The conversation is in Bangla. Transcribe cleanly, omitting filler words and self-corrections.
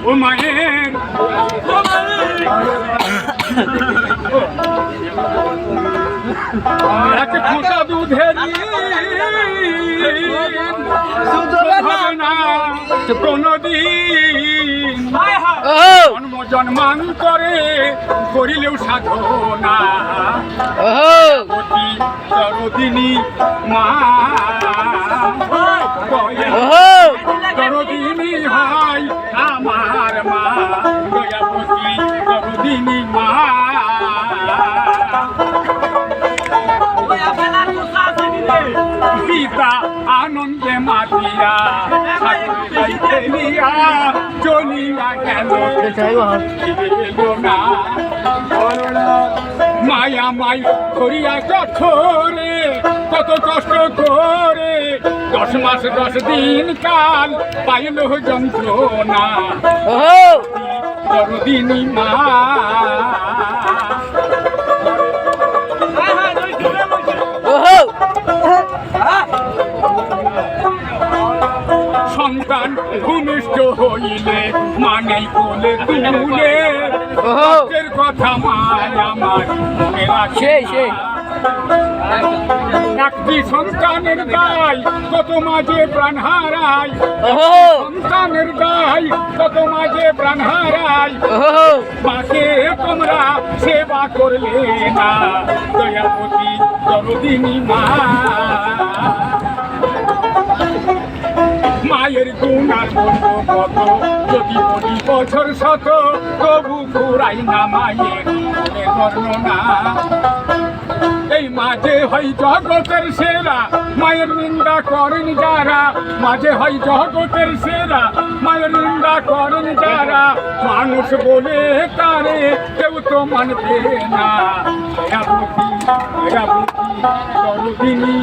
ও মায়ের এক ফোঁটা দুধের না কোনদিন জন্ম জন্মান্তরে করিলেও সাধনা অতি দরদিনী মা দরদিনী হয় আমার মা দয়াবতী দরদিনী মা পিতা আনন্দে মাতিয়া নিয়া চলিয়া গেল না মায়া মাই করিয়া কঠোরে কত কষ্ট করে 10 মাস 10 দিন কাল পাইল যন্ত্রণা দরদিনী মা সন্তান ভূমিষ্ঠ হইলে মানে কোলে তুলে কথা মায় আমার একটি সন্তানের দায় কত মাঝে প্রাণ হারায় সন্তানের দায় কত মাঝে প্রাণ হারায় মাকে তোমরা সেবা করলে না দয়াবতী দরদিনী মা মায়ের গুণার বলবো কত যদি বলি বছর শত তবু ঘুরাই না মায়ের বর্ণনা এই মাঝে হয় জগতের সেরা মায়ের নিন্দা করেন যারা মাঝে হয় জগতের সেরা মায়ের নিন্দা করেন যারা মানুষ বলে তারে কেউ তো মানবে না দরদিনী